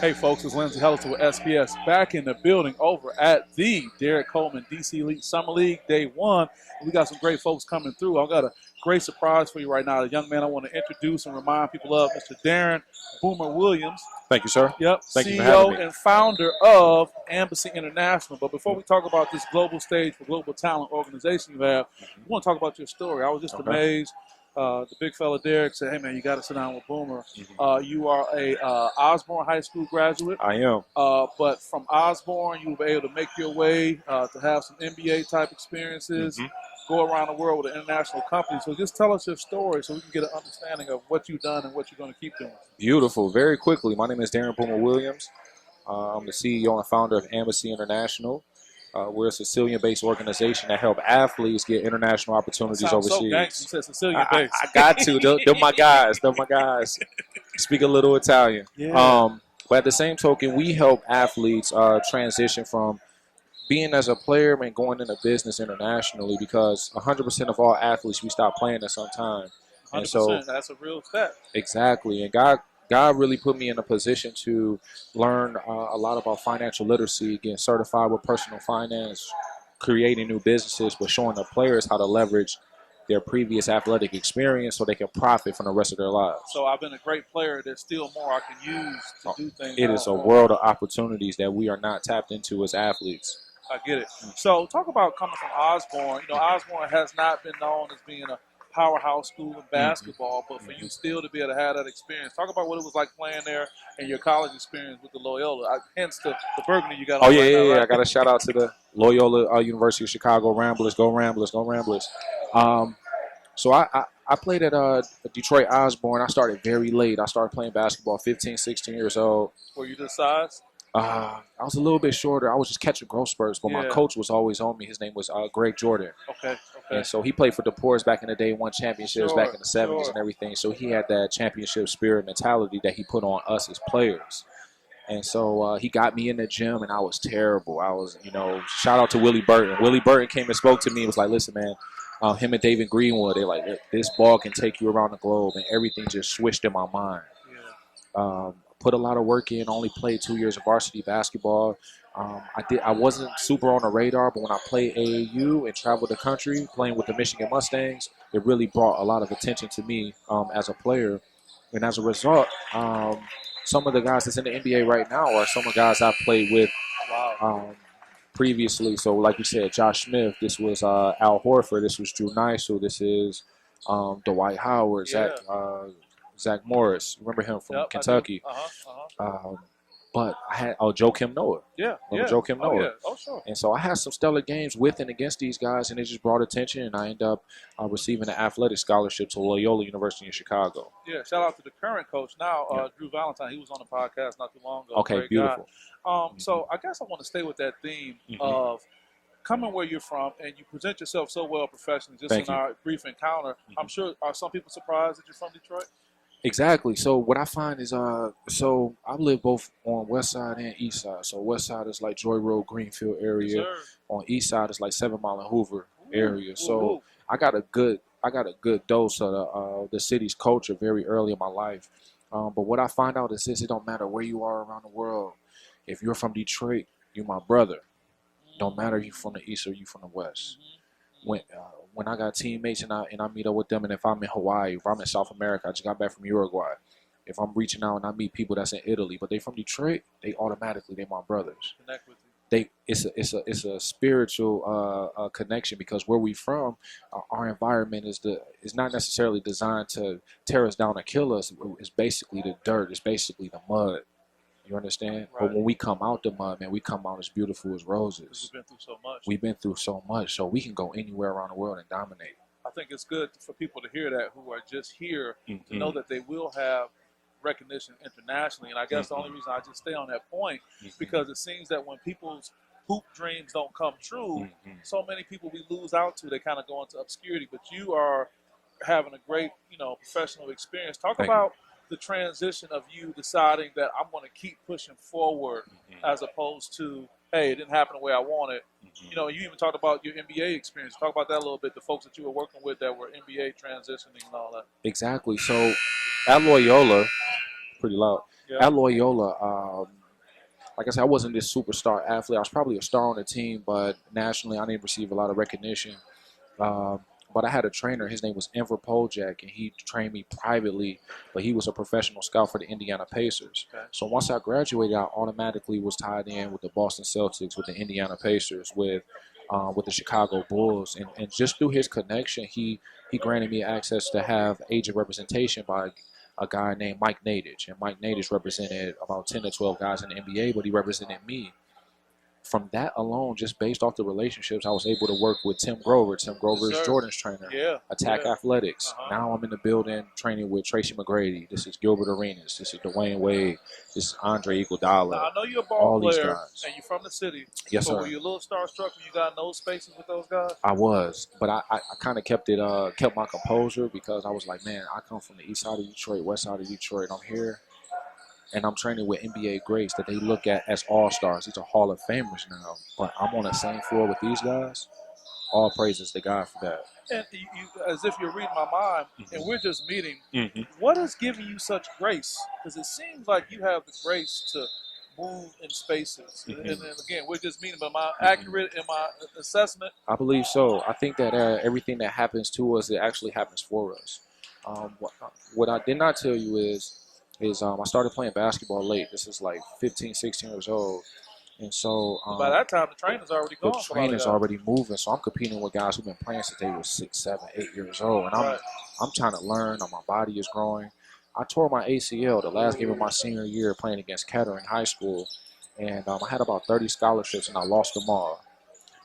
Hey folks, it's Lindsey Hellison with SPS back in the building over at the Derrick Coleman DC Elite Summer League Day 1. We got some great folks coming through. I've got a great surprise for you right now. The young man I want to introduce and remind people of, Mr. Darrin Boomer Williams. Thank you, sir. Yep, Thank you for having CEO me. and founder of Embassy International. But before we talk about this global stage for global talent organization you have, we want to talk about your story. I was just amazed. The big fella Derrick said, "Hey man, you got to sit down with Boomer." You are a Osborne High School graduate. I am. But from Osborne, you were able to make your way to have some NBA type experiences, go around the world with an international company. So just tell us your story so we can get an understanding of what you've done and what you're going to keep doing. Beautiful. Very quickly, my name is Darrin Boomer Williams. I'm the CEO and founder of Embassy International. We're a Sicilian-based organization that help athletes get international opportunities overseas. So gangster. You said Sicilian-based. I got to. They're my guys. They're my guys. Speak a little Italian. Yeah. But at the same token, we help athletes transition from being as a player and going into business internationally, because 100% of all athletes, we stop playing at some time. 100%. And so, that's a real fact. Exactly. And God really put me in a position to learn a lot about financial literacy, getting certified with personal finance, creating new businesses, but showing the players how to leverage their previous athletic experience so they can profit from the rest of their lives. So I've been a great player. There's still more I can use to do things. It is a world of opportunities that we are not tapped into as athletes. I get it. So talk about coming from Osborne. You know, Osborne has not been known as being a powerhouse school in basketball, but for you still to be able to have that experience. Talk about what it was like playing there and your college experience with the Loyola. Hence the burgundy you got on right now, right? I got to shout out to the Loyola University of Chicago Ramblers. Go Ramblers, go Ramblers. So I played at Detroit Osborne. I started very late. I started playing basketball 15, 16 years old. Were you this size? I was a little bit shorter. I was just catching growth spurts, but my coach was always on me. His name was Greg Jordan. Okay. And so he played for the Poors back in the day, won championships back in the 70s and everything. So he had that championship spirit mentality that he put on us as players. And so he got me in the gym, and I was terrible. I was, shout out to Willie Burton. Willie Burton came and spoke to me and was like, listen, man, him and David Greenwood, they're like, this ball can take you around the globe, and everything just switched in my mind. Put a lot of work in. Only played 2 years of varsity basketball. I wasn't super on the radar, but when I played AAU and traveled the country playing with the Michigan Mustangs, it really brought a lot of attention to me as a player. And as a result, some of the guys that's in the NBA right now are some of the guys I played with previously. So like you said, Josh Smith, this was Al Horford, this was Drew Nysel, this is Dwight Howard, Zach Morris. Remember him from Kentucky. But I had Joakim Noah. Joakim Noah. Oh, sure. And so I had some stellar games with and against these guys, and it just brought attention, and I ended up receiving an athletic scholarship to Loyola University in Chicago. Yeah, shout out to the current coach now, Drew Valentine. He was on the podcast not too long ago. Okay, beautiful. So I guess I want to stay with that theme of coming where you're from, and you present yourself so well professionally just in our brief encounter. I'm sure, are some people surprised that you're from Detroit? Exactly. So what I find is, so I live both on West Side and East Side. So West Side is like Joy Road, Greenfield area. Yes, on East Side is like 7 Mile and Hoover area. So I got a good dose of the city's culture very early in my life. But what I find out is this: it don't matter where you are around the world. If you're from Detroit, you're my brother. Don't matter if you're from the East or you from the West. When I got teammates and I meet up with them, and if I'm in Hawaii, if I'm in South America, I just got back from Uruguay. If I'm reaching out and I meet people that's in Italy, but they from Detroit, they my brothers. Connect with you. It's a spiritual connection, because where we from, our environment is not necessarily designed to tear us down or kill us. It's basically the dirt. It's basically the mud. You understand? Right. But when we come out the mud, man, we come out as beautiful as roses. We've been through so much. We've been through so much, so we can go anywhere around the world and dominate. I think it's good for people to hear that who are just here to know that they will have recognition internationally. And I guess the only reason I just stay on that point because it seems that when people's hoop dreams don't come true, so many people we lose out to, they kind of go into obscurity. But you are having a great, professional experience. Talk about the transition of you deciding that I'm going to keep pushing forward as opposed to, hey, it didn't happen the way I wanted. You even talked about your NBA experience. Talk about that a little bit, the folks that you were working with that were NBA transitioning and all that. Exactly. So at Loyola, pretty loud. At Loyola, like I said, I wasn't this superstar athlete. I was probably a star on the team, but nationally, I didn't receive a lot of recognition. But I had a trainer. His name was Enver Poljak, and he trained me privately, but he was a professional scout for the Indiana Pacers. Okay. So once I graduated, I automatically was tied in with the Boston Celtics, with the Indiana Pacers, with the Chicago Bulls. And just through his connection, he granted me access to have agent representation by a guy named Mike Nadich. And Mike Nadich represented about 10 to 12 guys in the NBA, but he represented me. From that alone, just based off the relationships, I was able to work with Tim Grover. Tim Grover is Jordan's trainer. Attack Athletics. Now I'm in the building training with Tracy McGrady. This is Gilbert Arenas. This is Dwayne Wade. This is Andre Iguodala. Now, I know you're a ball player, these guys. And you're from the city. Yes, so sir. Were you a little starstruck when you got in those spaces with those guys? I was, but I kind of kept my composure because I was like, man, I come from the east side of Detroit, west side of Detroit. I'm here. And I'm training with NBA greats that they look at as all-stars. These are Hall of Famers now. But I'm on the same floor with these guys. All praises to God for that. And you as if you're reading my mind, and we're just meeting, what is giving you such grace? Because it seems like you have the grace to move in spaces. And again, we're just meeting, but am I accurate in my assessment? I believe so. I think that everything that happens to us, it actually happens for us. What I did not tell you is I started playing basketball late. This is like 15, 16 years old. And so by that time, the trainer's already gone. The trainer's already moving. So I'm competing with guys who've been playing since they were 6, 7, 8 years old. And I'm trying to learn. My body is growing. I tore my ACL the last game of my senior year playing against Kettering High School. And I had about 30 scholarships, and I lost them all.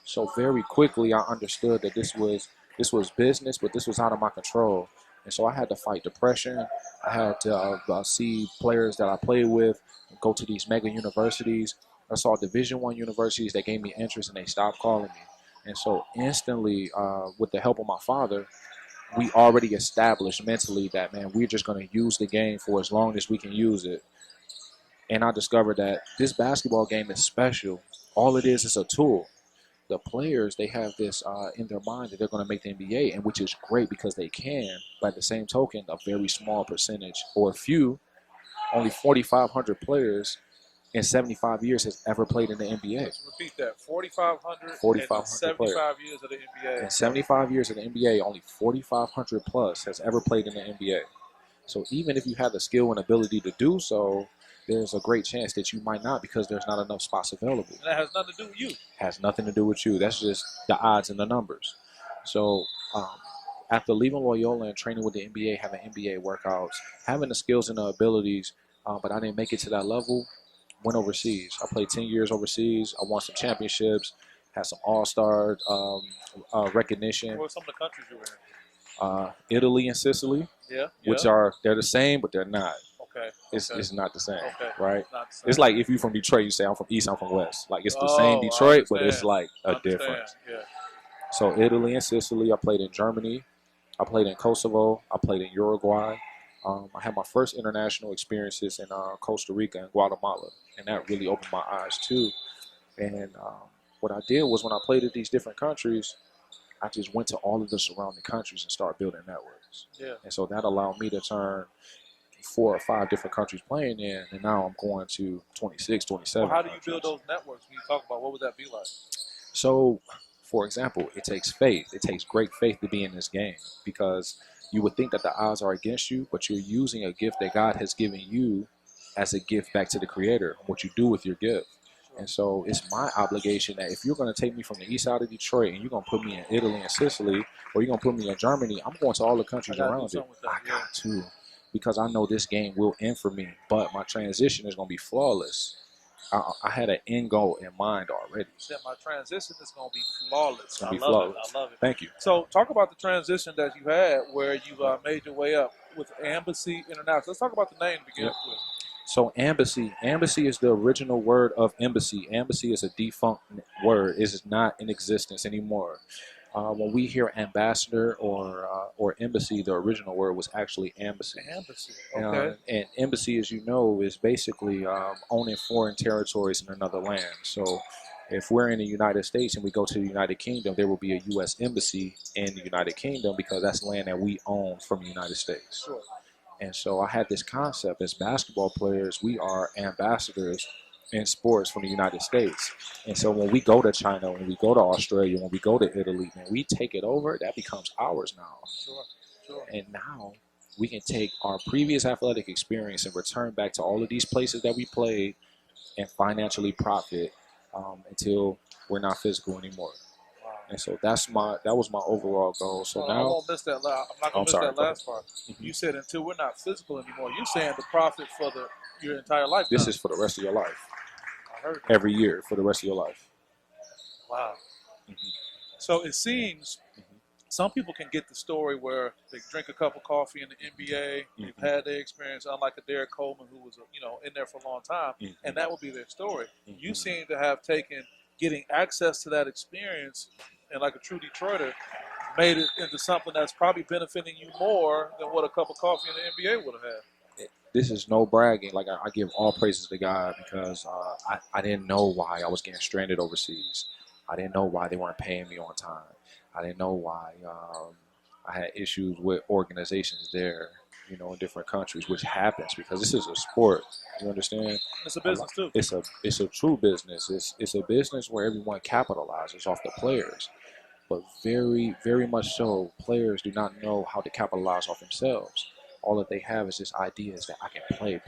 So very quickly, I understood that this was business, but this was out of my control. And so I had to fight depression. I had to see players that I played with go to these mega universities. I saw Division I universities that gave me interest, and they stopped calling me. And so instantly, with the help of my father, we already established mentally that, man, we're just going to use the game for as long as we can use it. And I discovered that this basketball game is special. All it is a tool. The players, they have this in their mind that they're going to make the NBA, and which is great because they can. But at the same token, a very small percentage or few, only 4,500 players in 75 years has ever played in the NBA. Let's repeat that. 4,500 75 years of the NBA. In 75 years of the NBA, only 4,500 plus has ever played in the NBA. So even if you have the skill and ability to do so, there's a great chance that you might not because there's not enough spots available. And that has nothing to do with you. Has nothing to do with you. That's just the odds and the numbers. So after leaving Loyola and training with the NBA, having NBA workouts, having the skills and the abilities, but I didn't make it to that level, went overseas. I played 10 years overseas. I won some championships, had some all-star recognition. What were some of the countries you were in? Italy and Sicily, which they're the same, but they're not. Okay. It's not the same, okay. right? Not the same. It's like if you're from Detroit, you say I'm from East, I'm from West. Like it's the same Detroit, but it's like a difference. Yeah. So Italy and Sicily, I played in Germany, I played in Kosovo, I played in Uruguay. I had my first international experiences in Costa Rica and Guatemala, and that really opened my eyes too. And what I did was when I played at these different countries, I just went to all of the surrounding countries and started building networks. Yeah. And so that allowed me to turn 4 or 5 different countries playing in, and now I'm going to 26, 27. Well, how do you build those networks when you talk about what would that be like? So, for example, it takes faith. It takes great faith to be in this game because you would think that the odds are against you, but you're using a gift that God has given you as a gift back to the Creator, what you do with your gift. And so it's my obligation that if you're going to take me from the east side of Detroit and you're going to put me in Italy and Sicily, or you're going to put me in Germany, I'm going to all the countries around it. I got to. Because I know this game will end for me, but my transition is going to be flawless. I had an end goal in mind already. Yeah, my transition is going to be flawless. It's going to be flawless. I love it. Thank you. So talk about the transition that you had where you made your way up with Embassy International. Let's talk about the name to begin with. So embassy is the original word of embassy. Embassy is a defunct word. It is not in existence anymore. When we hear ambassador or embassy, the original word was actually embassy. Embassy, okay. And embassy, as you know, is basically owning foreign territories in another land. So if we're in the United States and we go to the United Kingdom, there will be a U.S. embassy in the United Kingdom because that's land that we own from the United States. Sure. And so I had this concept as basketball players, we are ambassadors in sports from the United States. And so when we go to China, when we go to Australia, when we go to Italy, and we take it over, that becomes ours now. Sure. And now we can take our previous athletic experience and return back to all of these places that we played and financially profit until we're not physical anymore. Wow. And so that was my overall goal. So now I won't miss that. I'm not gonna miss that last part. You said until we're not physical anymore. You're saying the profit for your entire life. This is for the rest of your life. I heard that. Every year for the rest of your life. Wow. So it seems some people can get the story where they drink a cup of coffee in the NBA, they've had their experience, unlike a Derrick Coleman who was in there for a long time, and that would be their story. You seem to have taken getting access to that experience, and like a true Detroiter, made it into something that's probably benefiting you more than what a cup of coffee in the NBA would have had. This is no bragging. Like I give all praises to God because I didn't know why I was getting stranded overseas. I didn't know why they weren't paying me on time. I didn't know why I had issues with organizations there, in different countries, which happens because this is a sport. You understand? It's a business too. It's a true business. It's a business where everyone capitalizes off the players, but very, very much so, players do not know how to capitalize off themselves. All that they have is just ideas that I can play.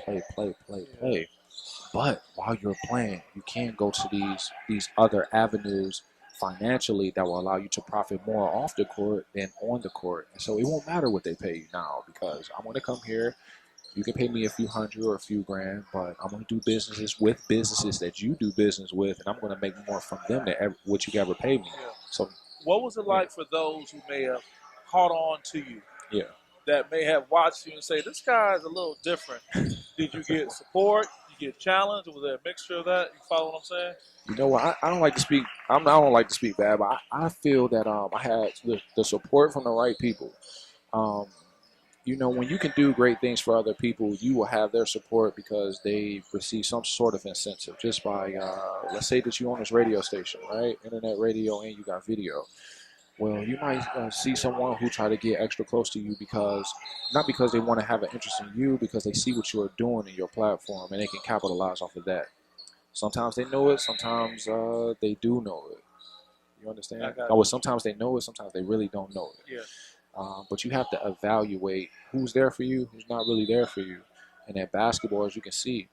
But while you're playing, you can go to these other avenues financially that will allow you to profit more off the court than on the court. And so it won't matter what they pay you now because I'm going to come here. You can pay me a few hundred or a few grand, but I'm going to do businesses with businesses that you do business with, and I'm going to make more from them than what you ever pay me. Yeah. So, what was it like for those who may have caught on to you? Yeah. That may have watched you and say, this guy is a little different. Did you get support? Did you get challenged? Was there a mixture of that? You follow what I'm saying? You know what? I don't like to speak. I don't like to speak bad, but I feel that I had the support from the right people. When you can do great things for other people, you will have their support because they receive some sort of incentive just by, let's say that you own this radio station, right? Internet radio, and you got video. Well, you might see someone who try to get extra close to you not because they want to have an interest in you, because they see what you are doing in your platform and they can capitalize off of that. Sometimes they know it, sometimes they do know it. You understand? Sometimes they know it, sometimes they really don't know it. Yeah. But you have to evaluate who's there for you, who's not really there for you. And at basketball, as you can see,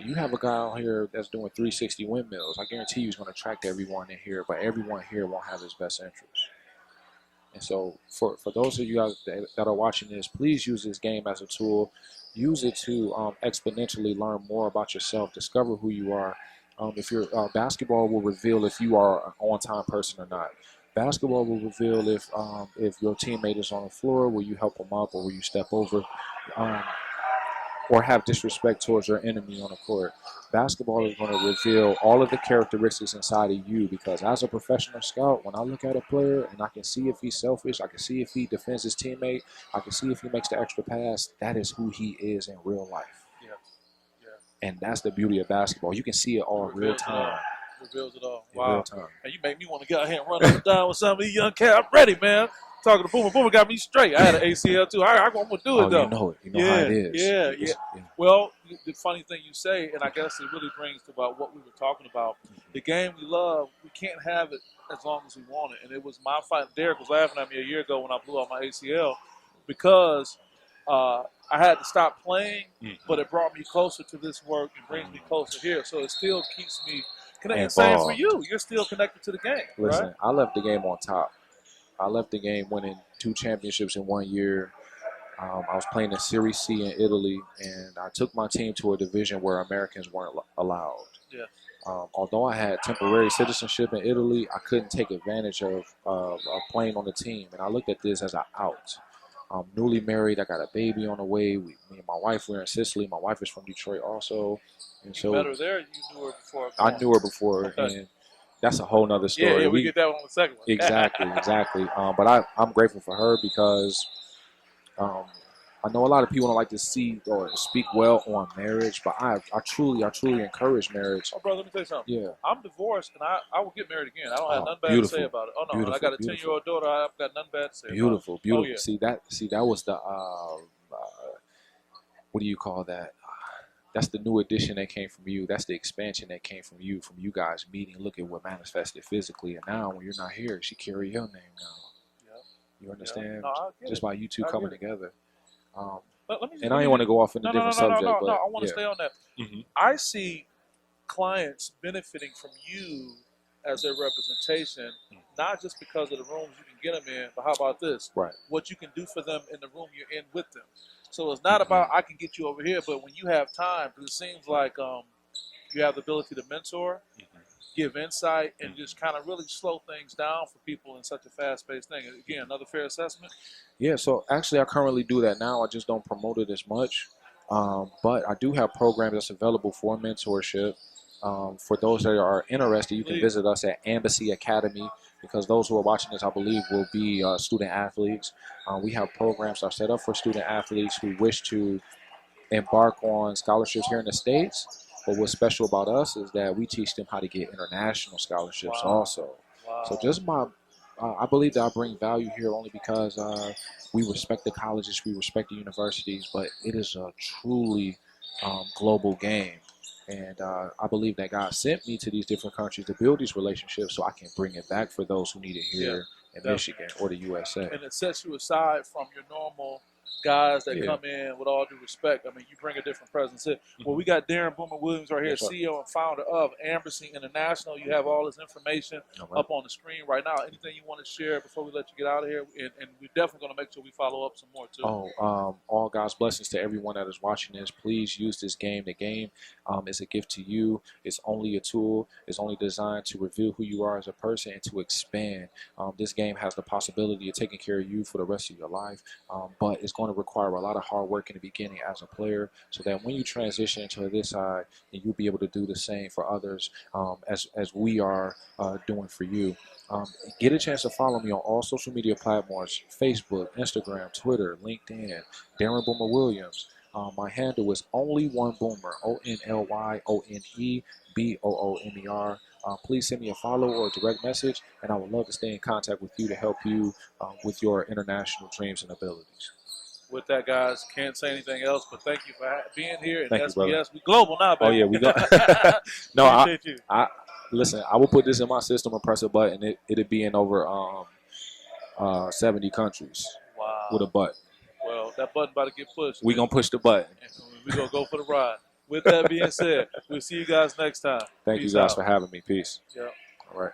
you have a guy out here that's doing 360 windmills. I guarantee you he's going to attract everyone in here, but everyone here won't have his best interest. And so for those of you guys that are watching this, please use this game as a tool. Use it to exponentially learn more about yourself, discover who you are. If your basketball will reveal if you are an on-time person or not. Basketball will reveal if your teammate is on the floor, will you help them up or will you step over, or have disrespect towards your enemy on the court. Basketball is going to reveal all of the characteristics inside of you because as a professional scout, when I look at a player and I can see if he's selfish, I can see if he defends his teammate, I can see if he makes the extra pass, that is who he is in real life. Yeah. And that's the beauty of basketball. You can see it all in real time. Reveals it all. In wow. Real time. And you make me want to get out here and run up and down with some of these young cats. I'm ready, man. Talking to Boomer. Boomer got me straight. I had an ACL too. I'm going to do it, though. You know it. You know how it is. Yeah. Well, the funny thing you say, and I guess it really brings to about what we were talking about, the game we love, we can't have it as long as we want it. And it was my fight. Derrick was laughing at me a year ago when I blew out my ACL because I had to stop playing, but it brought me closer to this work and brings me closer here. So it still keeps me connected. Same for you. You're still connected to the game. Listen, right? I left the game on top. I left the game winning 2 championships in 1 year. I was playing in Serie C in Italy, and I took my team to a division where Americans weren't allowed. Yeah. Although I had temporary citizenship in Italy, I couldn't take advantage of playing on the team, and I looked at this as an out. I'm newly married. I got a baby on the way. Me and my wife, we're in Sicily. My wife is from Detroit also. And you met her there? You knew her before? I knew her before, okay. And that's a whole nother story. Yeah, we get that one on the second one. Exactly. But I'm grateful for her because I know a lot of people don't like to see or speak well on marriage, but I truly encourage marriage. Oh, brother, let me tell you something. Yeah. I'm divorced, and I will get married again. I don't have nothing bad to say about it. Oh, no, and I got a 10-year-old daughter. I've got nothing bad to say Beautiful. Oh, yeah. See, that was the what do you call that? That's the new addition that came from you. That's the expansion that came from you guys meeting. Look at what manifested physically. And now when you're not here, she carry your name now. Yep. You understand? Yep. No, I get just it. by you two coming together. And I didn't want to go off in a different subject. No, but I want to stay on that. I see clients benefiting from you as their representation, not just because of the rooms you can get them in, but how about this? Right. What you can do for them in the room you're in with them. So it's not about I can get you over here, but when you have time, because it seems like you have the ability to mentor, give insight, and just kind of really slow things down for people in such a fast-paced thing. Again, another fair assessment? Yeah, so actually I currently do that now. I just don't promote it as much. But I do have programs that's available for mentorship. For those that are interested, you can visit us at Embassy Academy, because those who are watching this, I believe, will be student athletes. We have programs that are set up for student athletes who wish to embark on scholarships here in the States. But what's special about us is that we teach them how to get international scholarships also. So just I believe that I bring value here only because we respect the colleges, we respect the universities, but it is a truly global game. And I believe that God sent me to these different countries to build these relationships so I can bring it back for those who need it here in Michigan or the USA. And it sets you aside from your normal guys that come in, with all due respect. I mean, you bring a different presence in. Well, we got Darrin Boomer Williams right here, CEO and founder of Embassy International. You have all his information up on the screen right now. Anything you want to share before we let you get out of here? And we're definitely going to make sure we follow up some more, too. All God's blessings to everyone that is watching this. Please use this game. The game is a gift to you. It's only a tool. It's only designed to reveal who you are as a person and to expand. This game has the possibility of taking care of you for the rest of your life, but it's going to require a lot of hard work in the beginning as a player, so that when you transition to this side, and you'll be able to do the same for others, as we are doing for you. Get a chance to follow me on all social media platforms: Facebook, Instagram, Twitter, LinkedIn. Darrin Boomer Williams. My handle is Only One Boomer, ONLYONEBOOMER. Please send me a follow or a direct message, and I would love to stay in contact with you to help you with your international dreams and abilities. With that, guys, can't say anything else, but thank you for being here. And thank SPS, you, we global now, baby. Oh, yeah, we go. No, listen, I will put this in my system and press a button. It'll be in over 70 countries. Wow. With a button. Well, that button about to get pushed. We're going to push the button. We're going to go for the ride. With that being said, we'll see you guys next time. Thank you guys for having me. Peace. Yep. All right.